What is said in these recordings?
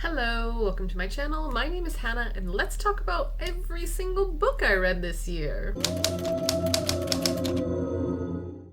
Hello, welcome to my channel. My name is Hannah, and let's talk about every single book I read this year.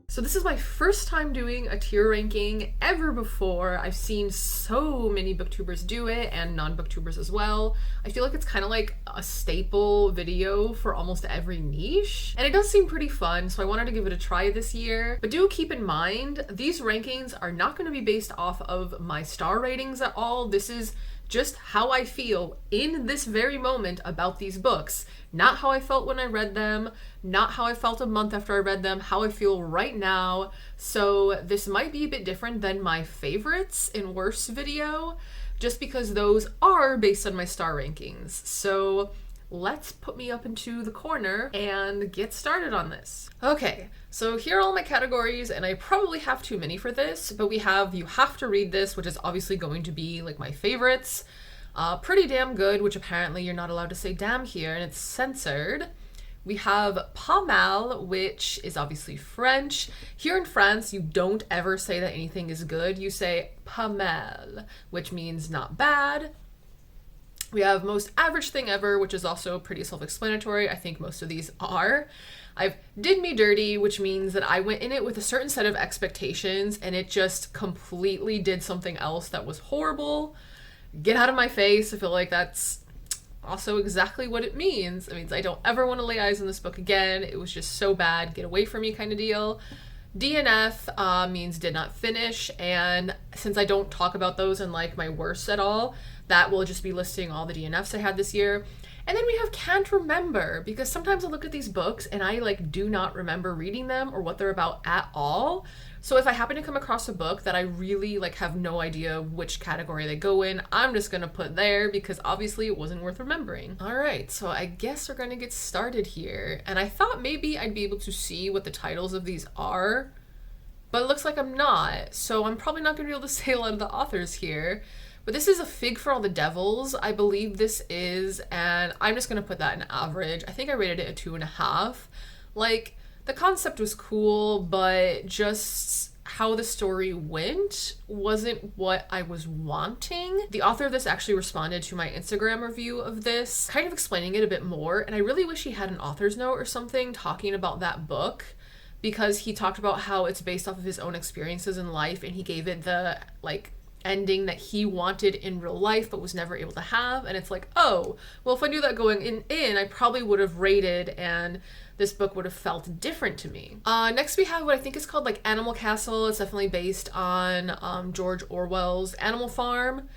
So this is my first time doing a tier ranking ever before. I've seen so many booktubers do it and non-booktubers as well. I feel like it's kind of like a staple video for almost every niche. And it does seem pretty fun, so I wanted to give it a try this year. But do keep in mind, these rankings are not going to be based off of my star ratings at all. This is just how I feel in this very moment about these books. Not how I felt when I read them, not how I felt a month after I read them, how I feel right now. So this might be a bit different than my favorites and worst video, just because those are based on my star rankings. So let's put me up into the corner and get started on this. Okay, so here are all my categories, and I probably have too many for this, but we have You Have to Read This, which is obviously going to be like my favorites. Pretty Damn Good, which apparently you're not allowed to say damn here, and it's censored. We have Pas Mal, which is obviously French. Here in France, you don't ever say that anything is good. You say pas mal, which means not bad. We have Most Average Thing Ever, which is also pretty self-explanatory. I think most of these are. I've Did Me Dirty, which means that I went in it with a certain set of expectations and it just completely did something else that was horrible. Get out of my face. I feel like that's also exactly what it means. It means I don't ever want to lay eyes on this book again. It was just so bad. Get away from me kind of deal. DNF means Did Not Finish, and since I don't talk about those in like my worst at all, that will just be listing all the DNFs I had this year. And then we have Can't Remember, because sometimes I look at these books and I like do not remember reading them or what they're about at all. So if I happen to come across a book that I really like have no idea which category they go in, I'm just gonna put there because obviously it wasn't worth remembering. All right, so I guess we're gonna get started here. And I thought maybe I'd be able to see what the titles of these are, but it looks like I'm not. So I'm probably not gonna be able to say a lot of the authors here. But this is A Fig for All the Devils, I believe this is, and I'm just gonna put that in average. I think I rated it a 2.5. Like, the concept was cool, but just how the story went wasn't what I was wanting. The author of this actually responded to my Instagram review of this, kind of explaining it a bit more, and I really wish he had an author's note or something talking about that book, because he talked about how it's based off of his own experiences in life, and he gave it the, like, ending that he wanted in real life but was never able to have. And it's like, oh, well, if I knew that going in I probably would have rated and this book would have felt different to me. Next we have what I think is called like Animal Castle. It's definitely based on George Orwell's Animal Farm,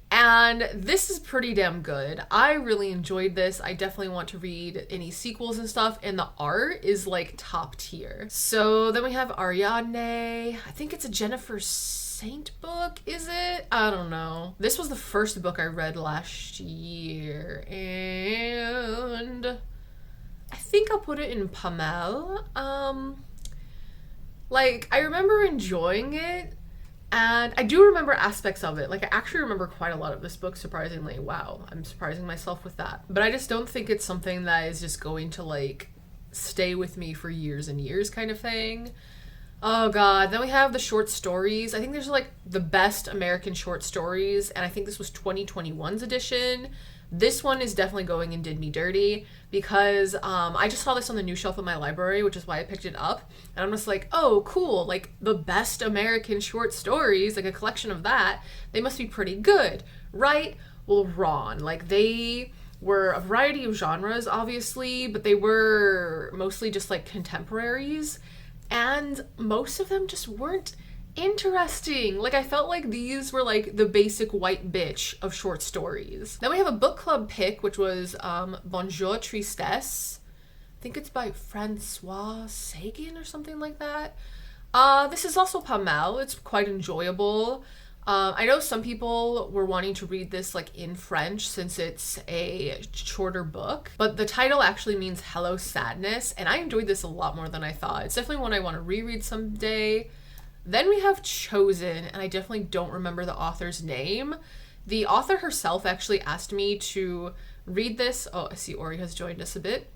and this is pretty damn good. I really enjoyed this. I definitely want to read any sequels and stuff, and the art is like top tier. So then we have Ariadne. I think it's a Jennifer Saint book, is it? I don't know. This was the first book I read last year, and I think I'll put it in Pas Mal. Like, I remember enjoying it, and I do remember aspects of it. Like, I actually remember quite a lot of this book, surprisingly. Wow, I'm surprising myself with that. But I just don't think it's something that is just going to, like, stay with me for years and years kind of thing. Oh god, then we have the short stories. I think there's like the best American short stories, and I think this was 2021's edition. This one is definitely going in Did Me Dirty, because I just saw this on the new shelf of my library, which is why I picked it up, and I'm just like, oh cool, like the best American short stories, like a collection of that, they must be pretty good, right? Well, wrong. Like, they were a variety of genres obviously, but they were mostly just like contemporaries, and most of them just weren't interesting. Like, I felt like these were like the basic white bitch of short stories. Then we have a book club pick, which was Bonjour Tristesse. I think it's by Francois Sagan or something like that. This is also Pas Mal. It's quite enjoyable. I know some people were wanting to read this like in French since it's a shorter book, but the title actually means Hello Sadness, and I enjoyed this a lot more than I thought. It's definitely one I want to reread someday. Then we have Chosen, and I definitely don't remember the author's name. The author herself actually asked me to read this. Oh, I see Ori has joined us a bit.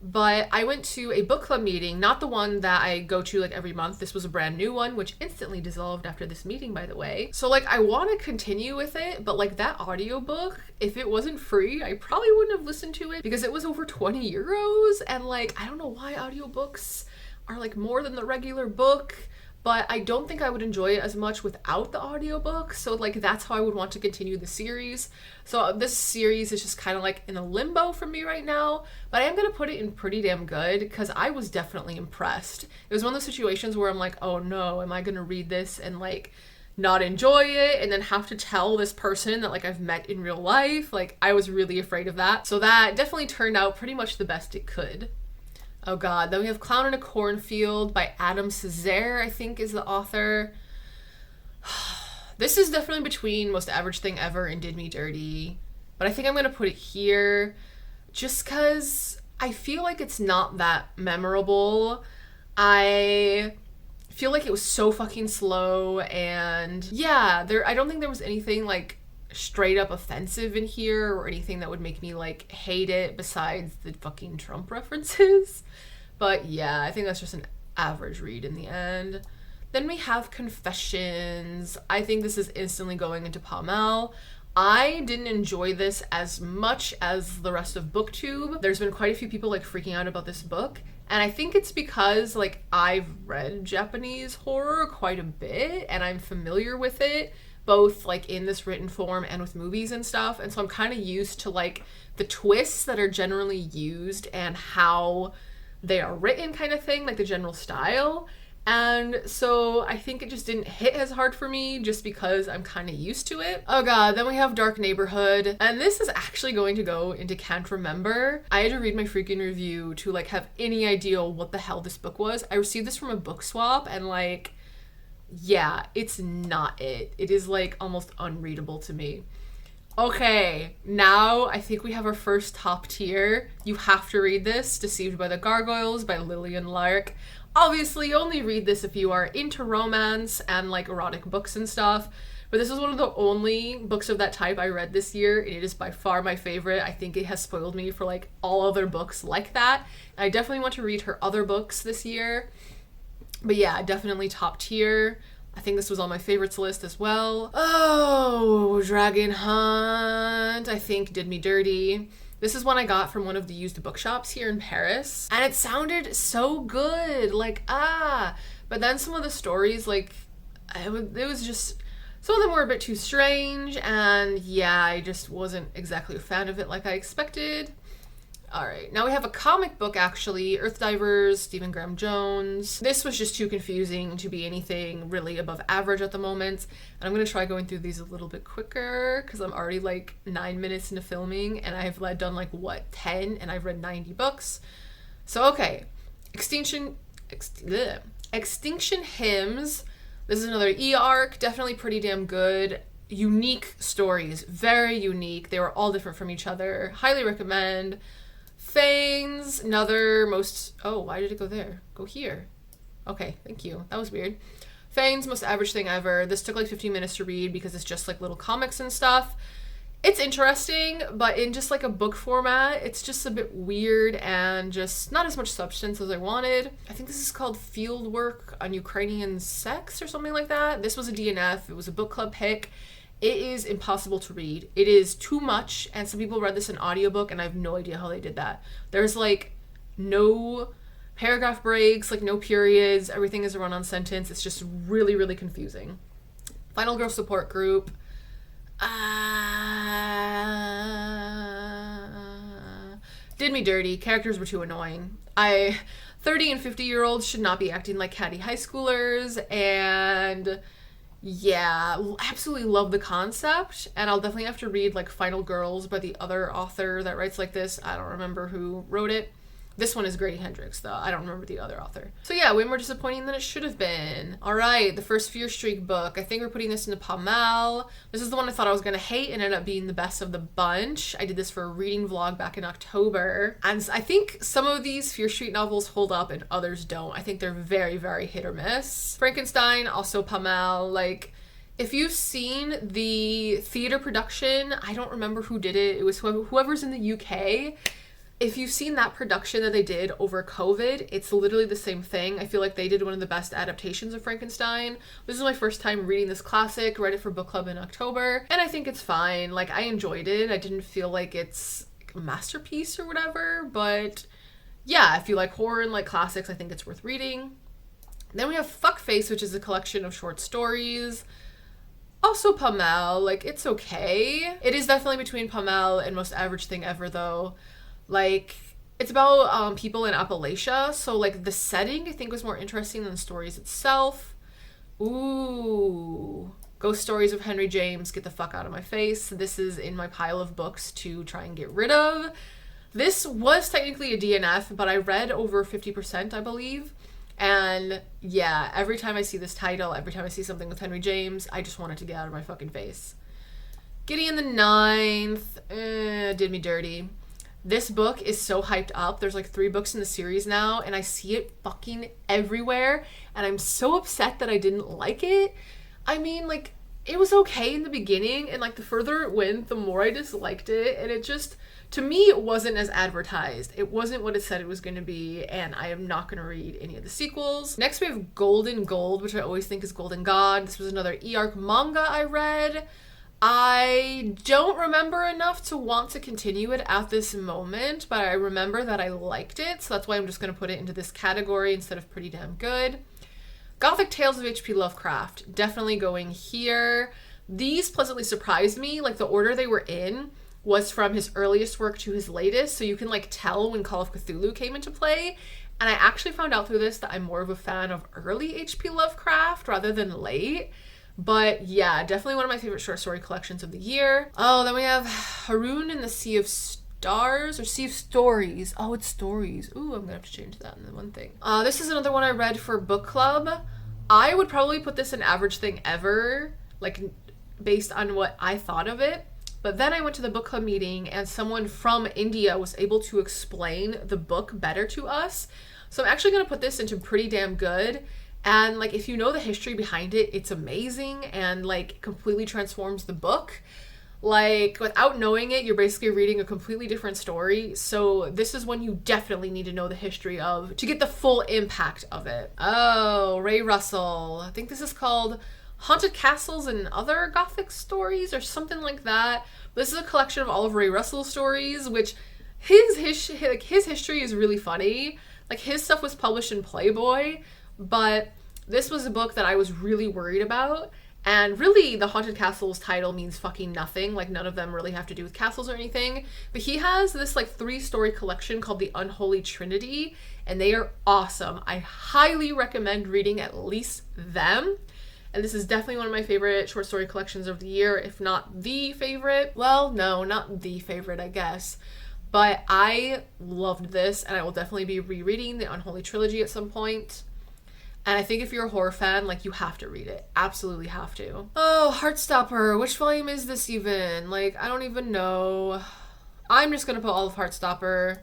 But I went to a book club meeting, not the one that I go to like every month. This was a brand new one, which instantly dissolved after this meeting, by the way. So like I want to continue with it, but like that audiobook, if it wasn't free, I probably wouldn't have listened to it because it was over 20 euros. And like, I don't know why audiobooks are like more than the regular book, but I don't think I would enjoy it as much without the audiobook. So like that's how I would want to continue the series. So this series is just kind of like in a limbo for me right now, but I am going to put it in pretty damn good because I was definitely impressed. It was one of those situations where I'm like, oh no, am I going to read this and like not enjoy it and then have to tell this person that like I've met in real life? Like I was really afraid of that. So that definitely turned out pretty much the best it could. Oh god, then we have Clown in a Cornfield by Adam Cesare, I think is the author. This is definitely between Most Average Thing Ever and Did Me Dirty, but I think I'm gonna put it here just because I feel like it's not that memorable. I feel like it was so fucking slow, and yeah, I don't think there was anything like straight up offensive in here or anything that would make me like hate it besides the fucking Trump references. But yeah, I think that's just an average read in the end. Then we have Confessions. I think this is instantly going into Palmel. I didn't enjoy this as much as the rest of BookTube. There's been quite a few people like freaking out about this book, and I think it's because like I've read Japanese horror quite a bit and I'm familiar with it, both like in this written form and with movies and stuff. And so I'm kind of used to like the twists that are generally used and how they are written kind of thing, like the general style. And so I think it just didn't hit as hard for me just because I'm kind of used to it. Oh god, then we have Dark Neighborhood. And this is actually going to go into Can't Remember. I had to read my freaking review to like have any idea what the hell this book was. I received this from a book swap and like, yeah, it's not it. It is like almost unreadable to me. Okay, now I think we have our first top tier. You have to read this, Deceived by the Gargoyles by Lillian Lark. Obviously, you only read this if you are into romance and like erotic books and stuff. But this is one of the only books of that type I read this year, and it is by far my favorite. I think it has spoiled me for like all other books like that. And I definitely want to read her other books this year. But yeah, definitely top tier. I think this was on my favorites list as well. Oh, Dragon Hunt, I think Did Me Dirty. This is one I got from one of the used bookshops here in Paris. And it sounded so good, like, But then some of the stories, like, it was just, some of them were a bit too strange. And yeah, I just wasn't exactly a fan of it like I expected. All right, now we have a comic book, actually, Earthdivers, Stephen Graham Jones. This was just too confusing to be anything really above average at the moment. And I'm going to try going through these a little bit quicker because I'm already like 9 minutes into filming and I've done like, 10? And I've read 90 books. So, okay, Extinction Hymns. This is another E-arc, definitely pretty damn good. Unique stories, very unique. They were all different from each other. Highly recommend. Fanes, another oh, why did it go there? Go here. Okay, thank you. That was weird. Fanes, Most Average Thing Ever. This took like 15 minutes to read because it's just like little comics and stuff. It's interesting, but in just like a book format, it's just a bit weird and just not as much substance as I wanted. I think this is called Field Work on Ukrainian Sex or something like that. This was a DNF. It was a book club pick. It is impossible to read. It is too much, and some people read this in audiobook, and I have no idea how they did that. There's, like, no paragraph breaks, like, no periods. Everything is a run-on sentence. It's just really, really confusing. Final Girl Support Group. Did Me Dirty. Characters were too annoying. 30 and 50-year-olds should not be acting like catty high schoolers, and yeah, absolutely love the concept, and I'll definitely have to read like Final Girls by the other author that writes like this. I don't remember who wrote it. This one is Grady Hendrix, though. I don't remember the other author. So yeah, way more disappointing than it should have been. All right, the first Fear Streak book. I think we're putting this into Palmel. This is the one I thought I was going to hate and ended up being the best of the bunch. I did this for a reading vlog back in October. And I think some of these Fear Street novels hold up and others don't. I think they're very, very hit or miss. Frankenstein, also Palmel. Like, if you've seen the theater production, I don't remember who did it. It was whoever's in the UK. If you've seen that production that they did over COVID, it's literally the same thing. I feel like they did one of the best adaptations of Frankenstein. This is my first time reading this classic, read it for book club in October, and I think it's fine. Like, I enjoyed it. I didn't feel like it's a masterpiece or whatever, but yeah, if you like horror and like classics, I think it's worth reading. Then we have Fuckface, which is a collection of short stories. Also Pamel, like, it's okay. It is definitely between Pamel and Most Average Thing Ever, though. Like, it's about people in Appalachia, so like the setting I think was more interesting than the stories itself. Ooh, Ghost Stories of Henry James, get the fuck out of my face. This is in my pile of books to try and get rid of. This was technically a DNF, but I read over 50%, I believe. And yeah, every time I see this title, every time I see something with Henry James, I just want it to get out of my fucking face. Gideon the Ninth, did me dirty. This book is so hyped up. There's like 3 books in the series now, and I see it fucking everywhere, and I'm so upset that I didn't like it. I mean, like, it was okay in the beginning, and like the further it went, the more I disliked it, and it just, to me, it wasn't as advertised. It wasn't what it said it was going to be, and I am not going to read any of the sequels. Next, we have Golden Gold, which I always think is Golden God. This was another E-Arc manga I read. I don't remember enough to want to continue it at this moment, but I remember that I liked it, so that's why I'm just going to put it into this category instead of Pretty Damn Good. Gothic Tales of H.P. Lovecraft, definitely going here. These pleasantly surprised me. Like, the order they were in was from his earliest work to his latest, so you can like tell when Call of Cthulhu came into play. And I actually found out through this that I'm more of a fan of early H.P. Lovecraft rather than late. But yeah, definitely one of my favorite short story collections of the year. Oh, then we have Haroun and the Sea of Stars, or Sea of Stories. Oh, it's Stories. Ooh, I'm gonna have to change that in the one thing. This is another one I read for book club. I would probably put this in Average Thing Ever, like, based on what I thought of it. But then I went to the book club meeting, and someone from India was able to explain the book better to us. So I'm actually gonna put this into Pretty Damn Good. And like, if you know the history behind it, it's amazing and like completely transforms the book. Like, without knowing it, you're basically reading a completely different story. So this is one you definitely need to know the history of to get the full impact of it. Oh, Ray Russell. I think this is called Haunted Castles and Other Gothic Stories or something like that. This is a collection of all of Ray Russell's stories, which his history is really funny. Like, his stuff was published in Playboy, but this was a book that I was really worried about. And really, the Haunted Castles title means fucking nothing. Like, none of them really have to do with castles or anything. But he has this like 3-story collection called The Unholy Trinity, and they are awesome. I highly recommend reading at least them. And this is definitely one of my favorite short story collections of the year, if not the favorite. Well, no, not the favorite, I guess. But I loved this, and I will definitely be rereading the Unholy Trilogy at some point. And I think if you're a horror fan, like, you have to read it. Absolutely have to. Oh, Heartstopper. Which volume is this even? Like, I don't even know. I'm just gonna put all of Heartstopper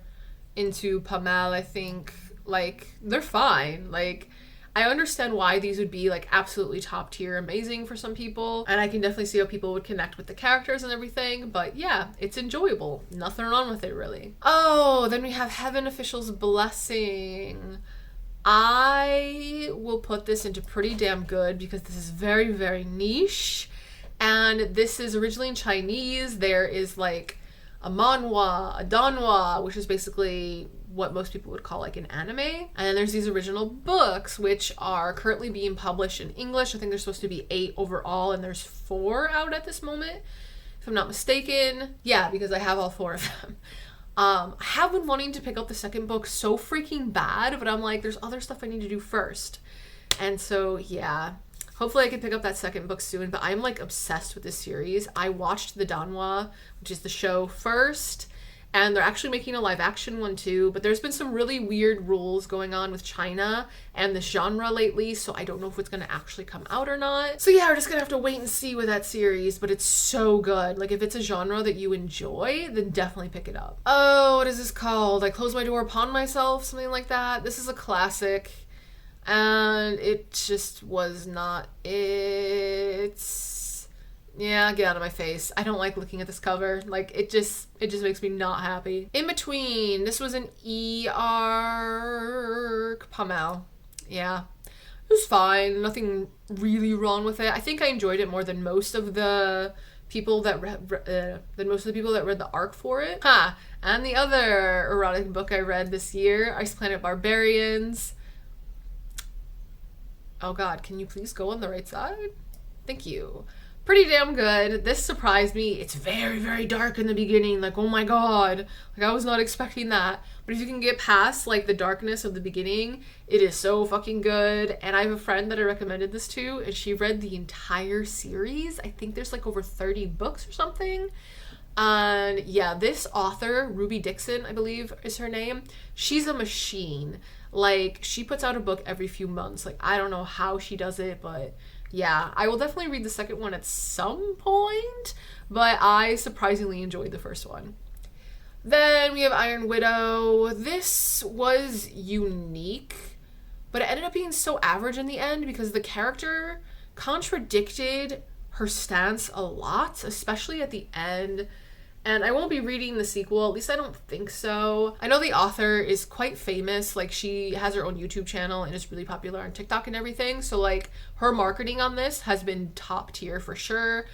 into Pamel, I think. Like, they're fine. Like, I understand why these would be, like, absolutely top tier amazing for some people. And I can definitely see how people would connect with the characters and everything. But yeah, it's enjoyable. Nothing wrong with it, really. Oh, then we have Heaven Official's Blessing. I will put this into Pretty Damn Good because this is very, very niche. And this is originally in Chinese. There is like a manhwa, a danhwa, which is basically what most people would call like an anime. And then there's these original books, which are currently being published in English. I think there's supposed to be 8 overall, and there's 4 out at this moment, if I'm not mistaken. Yeah, because I have all 4 of them. I have been wanting to pick up the second book so freaking bad, but I'm like, there's other stuff I need to do first. And so, yeah, hopefully I can pick up that second book soon, but I'm like obsessed with this series. I watched the Danhwa, which is the show, first, and they're actually making a live action one too, but there's been some really weird rules going on with China and this genre lately, so I don't know if it's going to actually come out or not. So yeah, we're just going to have to wait and see with that series, but it's so good. Like, if it's a genre that you enjoy, then definitely pick it up. Oh, what is this called? I Close My Door Upon Myself, something like that. This is a classic, and it just was not, it's Yeah, get out of my face. I don't like looking at this cover. Like, it just makes me not happy. In Between, this was an e-arc Pamel. Yeah. It was fine. Nothing really wrong with it. I think I enjoyed it more than most of the people that read the arc for it. And the other erotic book I read this year, Ice Planet Barbarians. Oh god, can you please go on the right side? Thank you. Pretty damn good. This surprised me. It's very, very dark in the beginning. Like, oh my god. Like, I was not expecting that. But if you can get past, like, the darkness of the beginning, it is so fucking good. And I have a friend that I recommended this to, and she read the entire series. I think there's, like, over 30 books or something. And yeah, this author, Ruby Dixon, I believe is her name, she's a machine. Like, she puts out a book every few months. Like, I don't know how she does it, but yeah, I will definitely read the second one at some point, but I surprisingly enjoyed the first one. Then we have Iron Widow. This was unique, but it ended up being so average in the end because the character contradicted her stance a lot, especially at the end. And I won't be reading the sequel, at least I don't think so. I know the author is quite famous, like she has her own YouTube channel and is really popular on TikTok and everything. So like her marketing on this has been top tier for sure.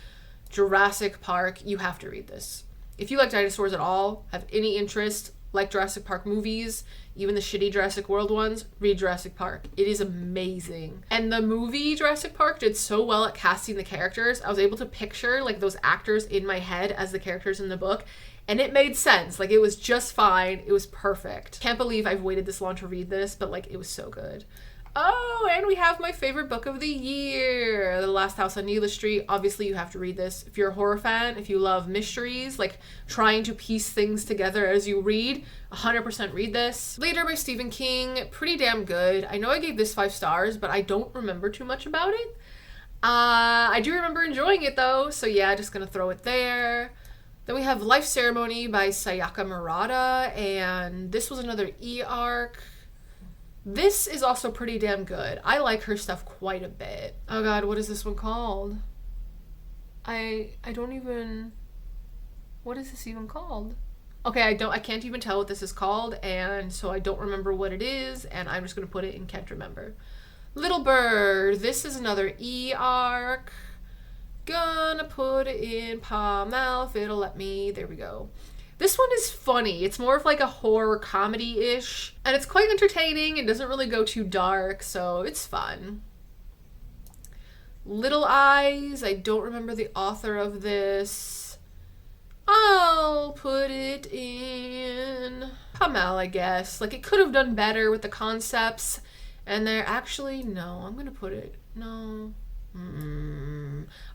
Jurassic Park, you have to read this. If you like dinosaurs at all, have any interest, like Jurassic Park movies, even the shitty Jurassic World ones, read Jurassic Park. It is amazing. And the movie Jurassic Park did so well at casting the characters. I was able to picture like those actors in my head as the characters in the book, and it made sense. Like, it was just fine. It was perfect. Can't believe I've waited this long to read this, but like, it was so good. Oh, and we have my favorite book of the year, The Last House on Neela Street. Obviously, you have to read this. If you're a horror fan, if you love mysteries, like trying to piece things together as you read, 100% read this. Later by Stephen King, pretty damn good. I know I gave this 5 stars, but I don't remember too much about it. I do remember enjoying it though, so yeah, just gonna throw it there. Then we have Life Ceremony by Sayaka Murata, and this was another e-arc. This is also pretty damn good. I like her stuff quite a bit. Oh god, what is this one called? I don't even... What is this even called? Okay, I can't even tell what this is called, and so I don't remember what it is, and I'm just gonna put it in can't remember. Little Bird. This is another e-arc. Gonna put it in Pamel if it'll let me. There we go. This one is funny. It's more of like a horror comedy-ish, and it's quite entertaining and doesn't really go too dark, so it's fun. Little Eyes. I don't remember the author of this. I'll put it in Pamel, I guess. Like, it could have done better with the concepts, and they're actually... No, I'm gonna put it... No.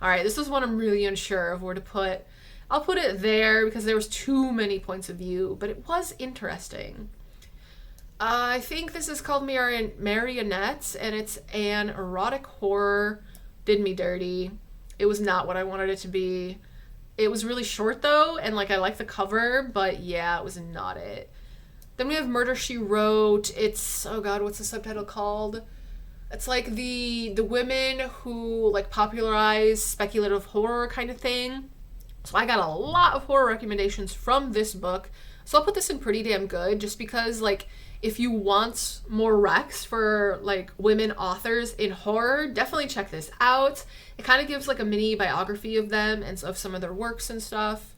Alright, this is one I'm really unsure of where to put. I'll put it there because there was too many points of view, but it was interesting. I think this is called Marionettes, and it's an erotic horror. Did me dirty. It was not what I wanted it to be. It was really short though, and like I like the cover, but yeah, it was not it. Then we have Murder, She Wrote. It's, oh god, what's the subtitle called? It's like the women who like popularize speculative horror kind of thing. So I got a lot of horror recommendations from this book. So I'll put this in pretty damn good just because, like, if you want more recs for, like, women authors in horror, definitely check this out. It kind of gives, like, a mini biography of them and of some of their works and stuff.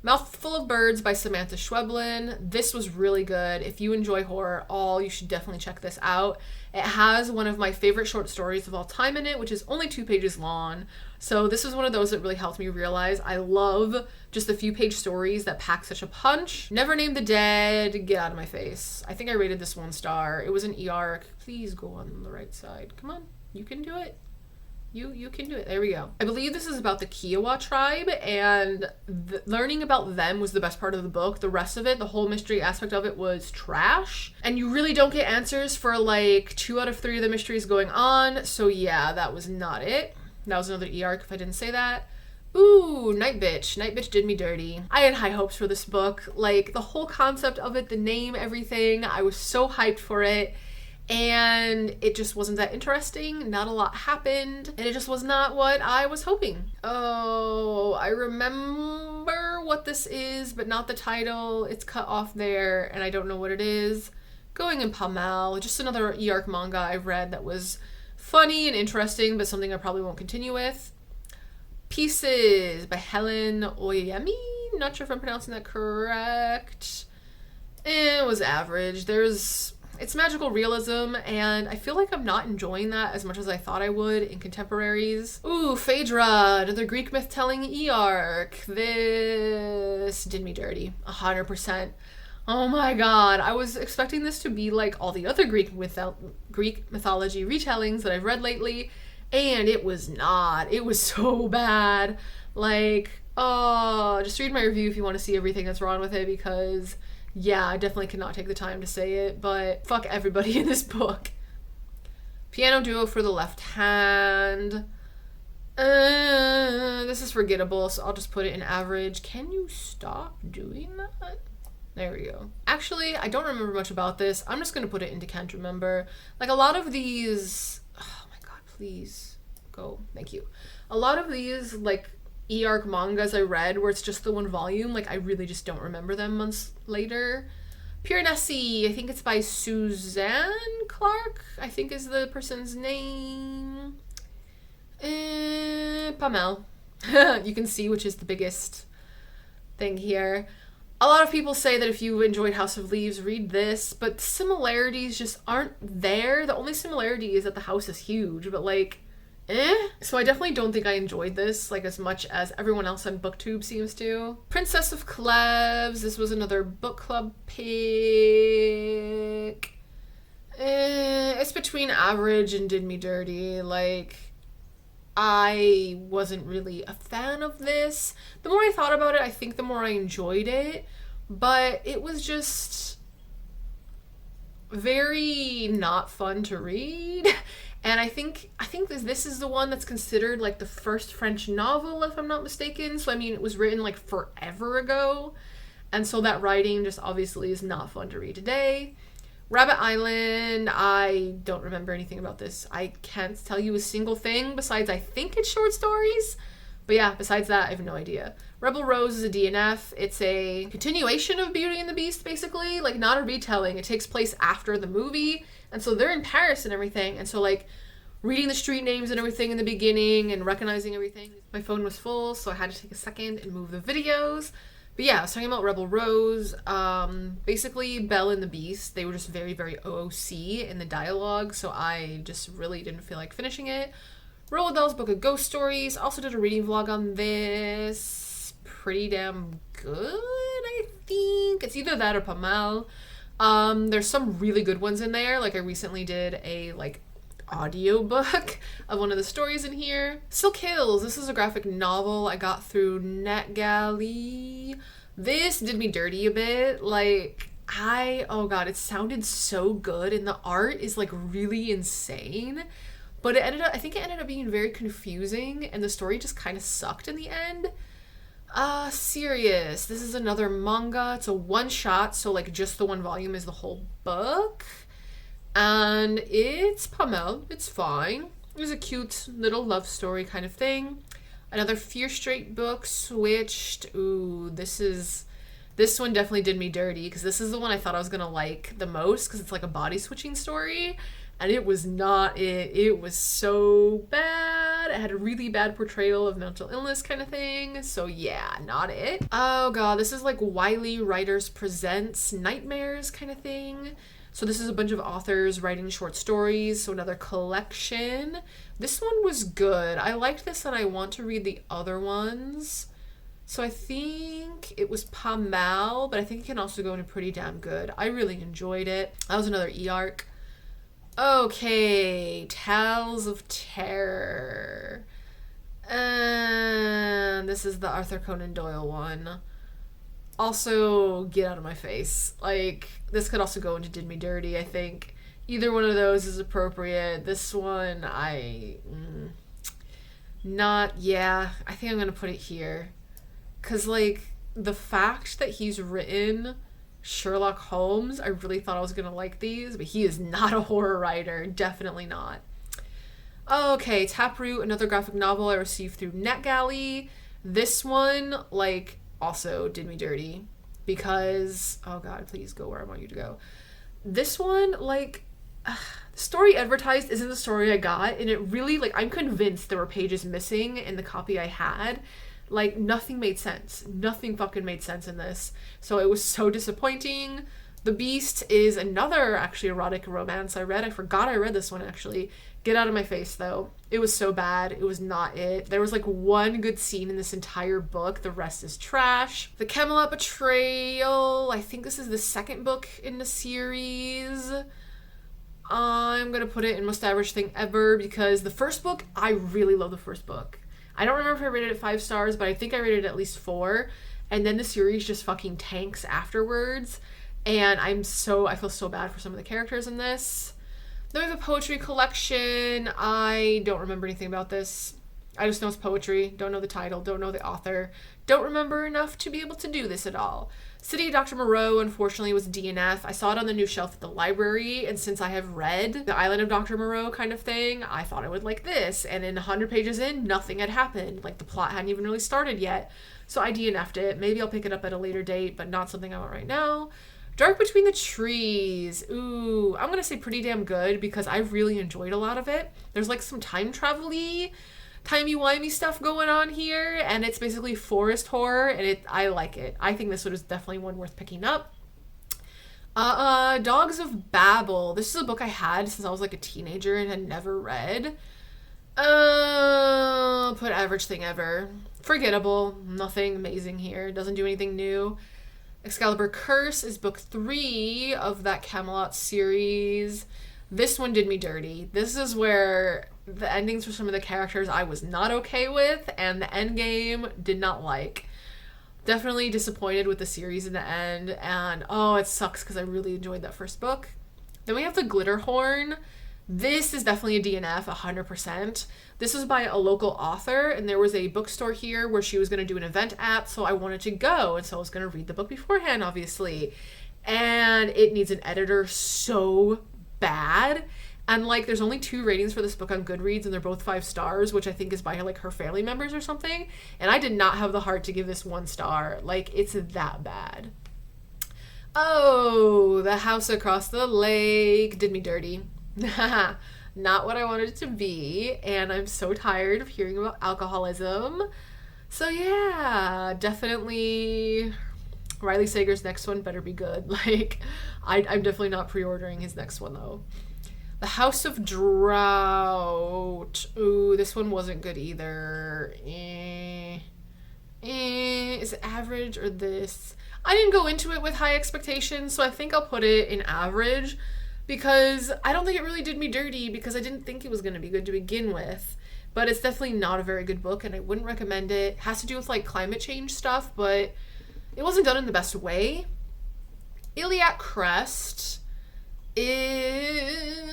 Mouthful of Birds by Samantha Schweblin. This was really good. If you enjoy horror at all, you should definitely check this out. It has one of my favorite short stories of all time in it, which is only 2 pages long. So this is one of those that really helped me realize I love just the few page stories that pack such a punch. Never Name the Dead. Get out of my face. I think I rated this 1 star. It was an e-arc. Please go on the right side. Come on. You can do it. You can do it. There we go. I believe this is about the Kiowa tribe, and learning about them was the best part of the book. The rest of it, the whole mystery aspect of it, was trash. And you really don't get answers for like 2 out of 3 of the mysteries going on. So yeah, that was not it. That was another e-arc if I didn't say that. Ooh, Night Bitch. Night Bitch did me dirty. I had high hopes for this book. Like, the whole concept of it, the name, everything. I was so hyped for it. and it just wasn't that interesting. Not a lot happened, and it just was not what I was hoping. Oh, I remember what this is, but not the title. It's cut off there, and I don't know what it is. Going in Pall Mall, just another e-arc manga I read that was funny and interesting, but something I probably won't continue with. Pieces by Helen Oyemi. Not sure if I'm pronouncing that correct. It was average. It's magical realism, and I feel like I'm not enjoying that as much as I thought I would in contemporaries. Ooh, Phaedra, another Greek myth-telling e-arc. This did me dirty, 100%. Oh my god, I was expecting this to be like all the other Greek mythology retellings that I've read lately, and it was not. It was so bad. Like, oh, just read my review if you want to see everything that's wrong with it, because yeah, I definitely cannot take the time to say it, but fuck everybody in this book. Piano Duo for the Left Hand. This is forgettable, so I'll just put it in average. Can you stop doing that? There we go. Actually, I don't remember much about this. I'm just going to put it into can't remember. Like, a lot of these... Oh my god, please go. Thank you. A lot of these, like, e-arc mangas I read where it's just the one volume, like, I really just don't remember them months later. Pure Nessie, I think it's by Suzanne Clark, I think is the person's name. Pall Mall. You can see which is the biggest thing here. A lot of people say that if you enjoyed House of Leaves, read this, but similarities just aren't there. The only similarity is that the house is huge, but like, So I definitely don't think I enjoyed this like as much as everyone else on BookTube seems to. Princess of Cleves, this was another book club pick. It's between average and did me dirty. Like, I wasn't really a fan of this. The more I thought about it, I think the more I enjoyed it, but it was just very not fun to read. And I think this is the one that's considered like the first French novel, if I'm not mistaken. So I mean, it was written like forever ago, and so that writing just obviously is not fun to read today. Rabbit Island, I don't remember anything about this. I can't tell you a single thing besides I think it's short stories. But yeah, besides that, I have no idea. Rebel Rose is a DNF. It's a continuation of Beauty and the Beast, basically. Like, not a retelling. It takes place after the movie. And so they're in Paris and everything. And so, like, reading the street names and everything in the beginning and recognizing everything. My phone was full, so I had to take a second and move the videos. But yeah, I was talking about Rebel Rose. Basically, Belle and the Beast, they were just very, very OOC in the dialogue. So I just really didn't feel like finishing it. Roald Dahl's Book of Ghost Stories. Also did a reading vlog on this. Pretty damn good, I think. It's either that or Pall Mall. There's some really good ones in there. Like, I recently did a, like, audiobook of one of the stories in here. Silk Hills. This is a graphic novel I got through NetGalley. This did me dirty a bit. Like, oh god, it sounded so good, and the art is, like, really insane. But I think it ended up being very confusing, and the story just kind of sucked in the end. Sirius. This is another manga. It's a one-shot, so, like, just the one volume is the whole book. And it's Pall Mall. It's fine. It was a cute little love story kind of thing. Another Fear Street book, Switched. Ooh, this one definitely did me dirty, because this is the one I thought I was going to like the most, because it's like a body switching story. And it was not it. It was so bad. It had a really bad portrayal of mental illness kind of thing. So yeah, not it. Oh god, this is like Wiley Writers Presents Nightmares kind of thing. So this is a bunch of authors writing short stories. So another collection. This one was good. I liked this and I want to read the other ones. So I think it was Pall Mall, but I think it can also go into pretty damn good. I really enjoyed it. That was another e-arc. Okay, Tales of Terror. And this is the Arthur Conan Doyle one. Also, get out of my face. Like, this could also go into Did Me Dirty, I think. Either one of those is appropriate. This one, I think I'm gonna put it here. Because, like, the fact that he's written Sherlock Holmes. I really thought I was gonna like these, but he is not a horror writer. Definitely not. Okay, Taproot, another graphic novel I received through NetGalley. This one, like, also did me dirty because, oh god, please go where I want you to go. This one, like, the story advertised isn't the story I got, and it really, like, I'm convinced there were pages missing in the copy I had. Like, nothing made sense. Nothing fucking made sense in this. So it was so disappointing. The Beast is another actually erotic romance I read. I forgot I read this one actually. Get out of my face though. It was so bad. It was not it. There was like one good scene in this entire book. The rest is trash. The Camelot Betrayal. I think this is the second book in the series. I'm gonna put it in most average thing ever because the first book, I really love the first book. I don't remember if I rated it 5 stars, but I think I rated it at least 4. And then the series just fucking tanks afterwards. And I feel so bad for some of the characters in this. Then we have a poetry collection. I don't remember anything about this. I just know it's poetry. Don't know the title. Don't know the author. Don't remember enough to be able to do this at all. City of Dr. Moreau, unfortunately, was DNF. I saw it on the new shelf at the library, and since I have read the Island of Dr. Moreau kind of thing, I thought I would like this. And in 100 pages in, nothing had happened. Like, the plot hadn't even really started yet. So I DNF'd it. Maybe I'll pick it up at a later date, but not something I want right now. Dark Between the Trees. Ooh, I'm gonna say pretty damn good because I really enjoyed a lot of it. There's like some time travel-y, timey-wimey stuff going on here, and it's basically forest horror, and I like it. I think this one is definitely one worth picking up. Dogs of Babel. This is a book I had since I was like a teenager and had never read. Put average thing ever. Forgettable. Nothing amazing here. Doesn't do anything new. Excalibur Curse is book 3 of that Camelot series. This one did me dirty. This is where the endings for some of the characters I was not okay with, and the end game did not like. Definitely disappointed with the series in the end, and oh, it sucks because I really enjoyed that first book. Then we have the Glitterhorn. This is definitely a DNF, 100%. This was by a local author, and there was a bookstore here where she was going to do an event at, so I wanted to go, and so I was going to read the book beforehand, obviously. And it needs an editor so bad. And, like, there's only 2 ratings for this book on Goodreads, and they're both 5 stars, which I think is by, like, her family members or something. And I did not have the heart to give this 1 star. Like, it's that bad. Oh, The House Across the Lake did me dirty. Not what I wanted it to be, and I'm so tired of hearing about alcoholism. So yeah, definitely Riley Sager's next one better be good. Like, I'm definitely not pre-ordering his next one though. The House of Drought. Ooh, this one wasn't good either. Is it average or this? I didn't go into it with high expectations, so I think I'll put it in average. Because I don't think it really did me dirty because I didn't think it was going to be good to begin with. But it's definitely not a very good book and I wouldn't recommend it. It has to do with like climate change stuff, but it wasn't done in the best way. Iliac Crest is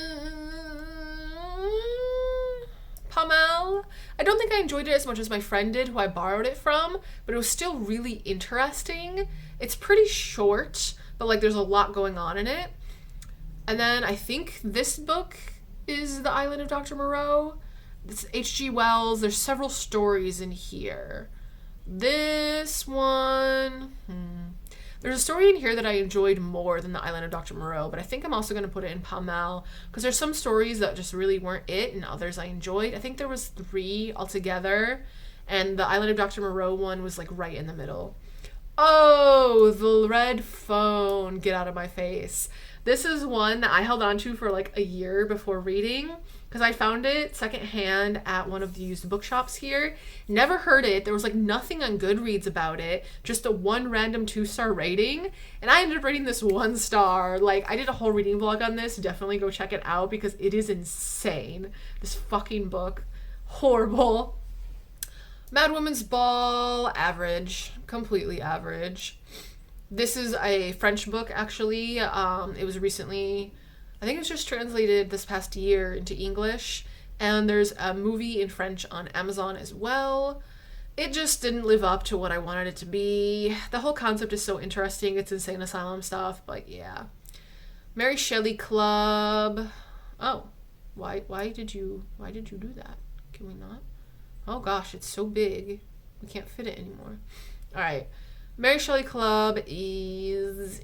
Pommel. I don't think I enjoyed it as much as my friend did who I borrowed it from, but it was still really interesting. It's pretty short, but like there's a lot going on in it. And then I think this book is The Island of Dr. Moreau. It's H.G. Wells. There's several stories in here. This one... There's a story in here that I enjoyed more than The Island of Dr. Moreau, but I think I'm also going to put it in Pommel because there's some stories that just really weren't it and others I enjoyed. I think there was 3 altogether, and The Island of Dr. Moreau one was like right in the middle. Oh, The Red Phone. Get out of my face. This is one that I held on to for like a year before reading because I found it secondhand at one of the used bookshops here. Never heard it. There was like nothing on Goodreads about it. Just a 1 random 2-star rating. And I ended up rating this 1 star. Like, I did a whole reading vlog on this. Definitely go check it out because it is insane. This fucking book. Horrible. Mad Woman's Ball. Average. Completely average. This is a French book, actually. It was recently, I think it was just translated this past year into English. And there's a movie in French on Amazon as well. It just didn't live up to what I wanted it to be. The whole concept is so interesting. It's insane asylum stuff, but yeah. Mary Shelley Club. Oh, why did you do that? Can we not? Oh gosh, it's so big. We can't fit it anymore. All right. Mary Shelley Club is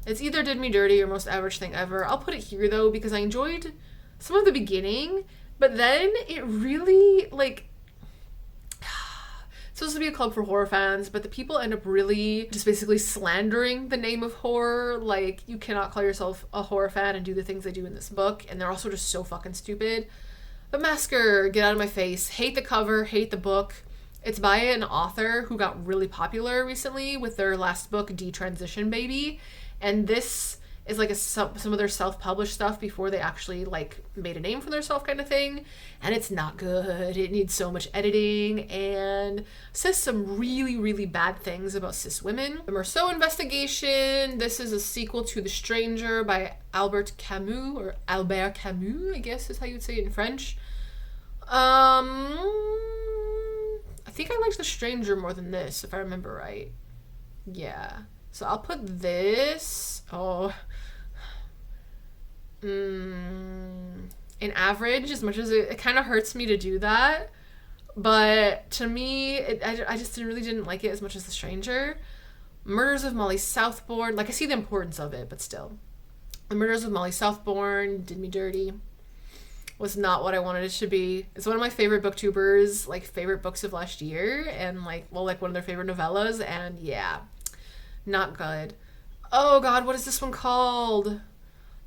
it's either Did Me Dirty or Most Average Thing Ever. I'll put it here though because I enjoyed some of the beginning, but then it really like it's supposed to be a club for horror fans, but the people end up really just basically slandering the name of horror. Like, you cannot call yourself a horror fan and do the things they do in this book, and they're also just so fucking stupid. But Masker, get out of my face. Hate the cover, hate the book. It's by an author who got really popular recently with their last book, Detransition Baby, and this is like some of their self-published stuff before they actually like made a name for themselves kind of thing, and it's not good. It needs so much editing and says some really, really bad things about cis women. The Meursault Investigation. This is a sequel to The Stranger by Albert Camus, or Albert Camus, I guess is how you'd say it in French. I think I liked The Stranger more than this, if I remember right. Yeah. So I'll put this. In average, as much as it kind of hurts me to do that, but to me, I just really didn't like it as much as The Stranger. Murders of Molly Southbourne, like I see the importance of it, but still. The Murders of Molly Southbourne, Did Me Dirty, was not what I wanted it to be. It's one of my favorite booktubers, like favorite books of last year, and like one of their favorite novellas, and yeah, not good. Oh god, what is this one called?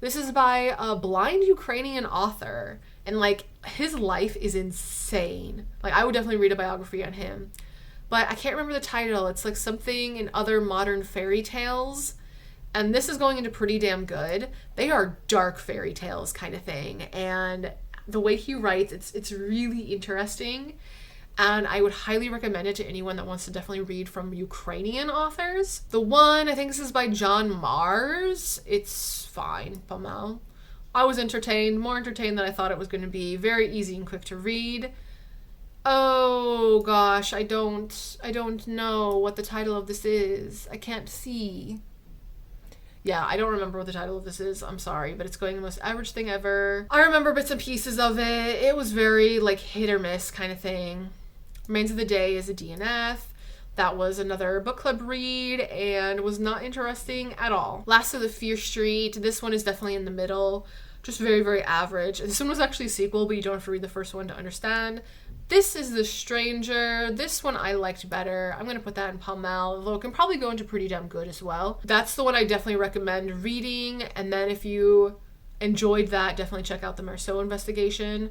This is by a blind Ukrainian author, and like his life is insane. Like I would definitely read a biography on him, but I can't remember the title. It's like something in Other Modern Fairy Tales, and this is going into pretty damn good. They are dark fairy tales kind of thing, and the way he writes, it's really interesting. And I would highly recommend it to anyone that wants to definitely read from Ukrainian authors. The one, I think this is by John Mars. It's fine, pas mal. I was entertained, more entertained than I thought it was going to be. Very easy and quick to read. Oh gosh, I don't know what the title of this is. I can't see. Yeah, I don't remember what the title of this is. I'm sorry, but it's going The Most Average Thing Ever. I remember bits and pieces of it. It was very like hit or miss kind of thing. Remains of the Day is a DNF. That was another book club read and was not interesting at all. Last of the Fear Street. This one is definitely in the middle. Just very, very average. This one was actually a sequel, but you don't have to read the first one to understand. This is The Stranger. This one I liked better. I'm going to put that in pas mal, although it can probably go into pretty damn good as well. That's the one I definitely recommend reading. And then if you enjoyed that, definitely check out The Meursault Investigation.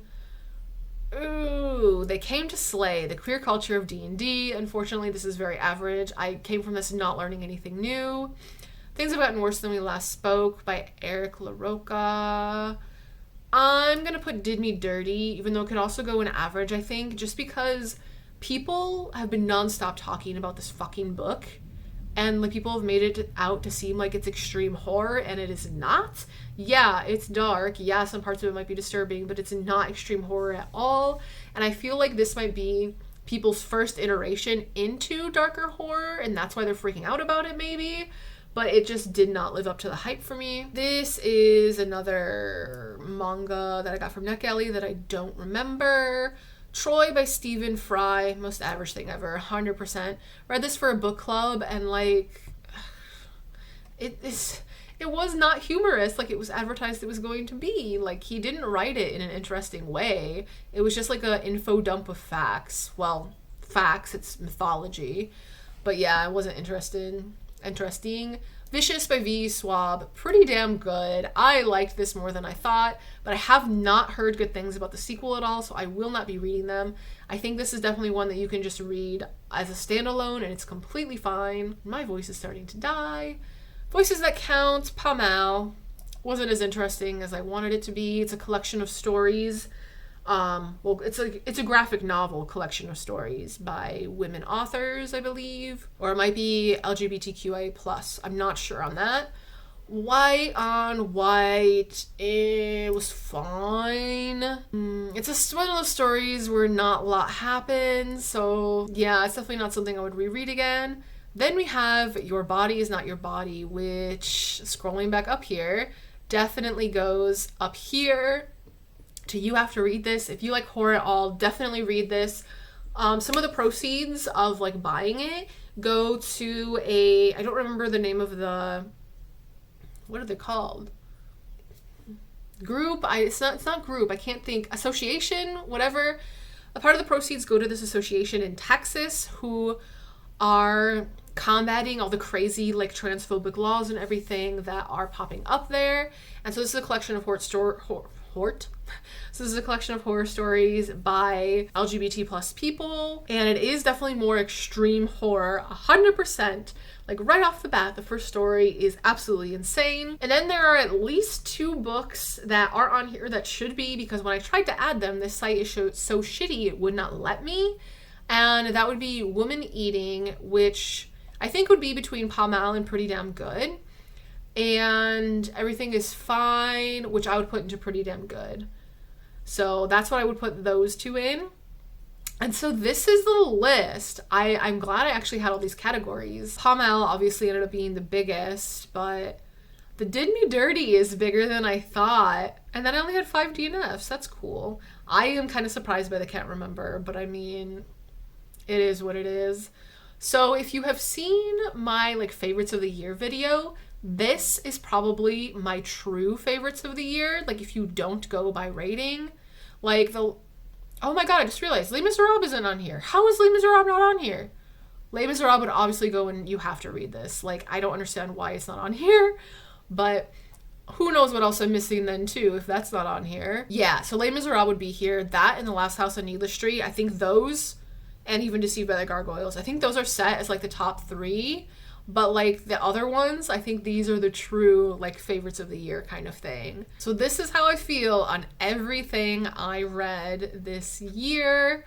Ooh, They Came to Slay, The Queer Culture of D&D. Unfortunately, this is very average. I came from this not learning anything new. Things Have Gotten Worse Than We Last Spoke by Eric LaRocca. I'm going to put Did Me Dirty, even though it could also go in average, I think, just because people have been nonstop talking about this fucking book, and like people have made it out to seem like it's extreme horror, and it is not. Yeah, it's dark. Yeah, some parts of it might be disturbing, but it's not extreme horror at all. And I feel like this might be people's first iteration into darker horror, and that's why they're freaking out about it maybe. But it just did not live up to the hype for me. This is another manga that I got from NetGalley that I don't remember. Troy by Stephen Fry, Most Average Thing Ever, 100%. Read this for a book club, and like, it was not humorous like it was advertised it was going to be. Like, he didn't write it in an interesting way. It was just like an info dump of facts. Well, facts, it's mythology. But yeah, I wasn't interesting. Vicious by V. Swab, pretty damn good. I liked this more than I thought, but I have not heard good things about the sequel at all, so I will not be reading them. I think this is definitely one that you can just read as a standalone, and it's completely fine. My voice is starting to die. Voices That Count, pas mal. Wasn't as interesting as I wanted it to be. It's a collection of stories. It's a graphic novel collection of stories by women authors, I believe, or it might be LGBTQIA+. I'm not sure on that. white on white, it was fine. It's just one of those stories where not a lot happens, so yeah, it's definitely not something I would reread again. Then we have Your Body Is Not Your Body, which, scrolling back up here, definitely goes up here to You Have to Read This. If you like horror at all, definitely read this. Some of the proceeds of like buying it go to a, I don't remember the name of the, what are they called? Group? It's not group. I can't think. Association, whatever. A part of the proceeds go to this association in Texas who are combating all the crazy like transphobic laws and everything that are popping up there. And so this is a collection of So this is a collection of horror stories by LGBT plus people, and it is definitely more extreme horror, 100%. Like right off the bat, the first story is absolutely insane. And then there are at least 2 books that are on here that should be, because when I tried to add them, this site is so shitty it would not let me. And that would be Woman Eating, which I think would be between Pall Mall and Pretty Damn Good. And Everything Is Fine, which I would put into Pretty Damn Good. So that's what I would put those 2 in. And so this is the list. I'm glad I actually had all these categories. Pall Mall obviously ended up being the biggest, but the Did Me Dirty is bigger than I thought. And then I only had 5 DNFs. That's cool. I am kind of surprised by the Can't Remember, but I mean, it is what it is. So if you have seen my like favorites of the year video, this is probably my true favorites of the year. Like if you don't go by rating, like oh my god, I just realized Les Miserables isn't on here. How is Les Miserables not on here? Les Miserables would obviously go and You Have to Read This. Like I don't understand why it's not on here, but who knows what else I'm missing then too if that's not on here. Yeah, so Les Miserables would be here. That and The Last House on Needless Street, I think those, and even Deceived by the Gargoyles, I think those are set as like the top 3. But like the other ones, I think these are the true like favorites of the year kind of thing. So this is how I feel on everything I read this year.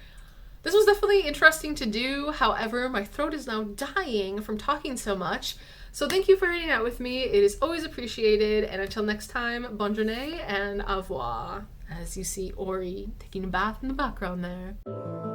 This was definitely interesting to do. However, my throat is now dying from talking so much. So thank you for hanging out with me. It is always appreciated. And until next time, bonne journée and au revoir. As you see Ori taking a bath in the background there.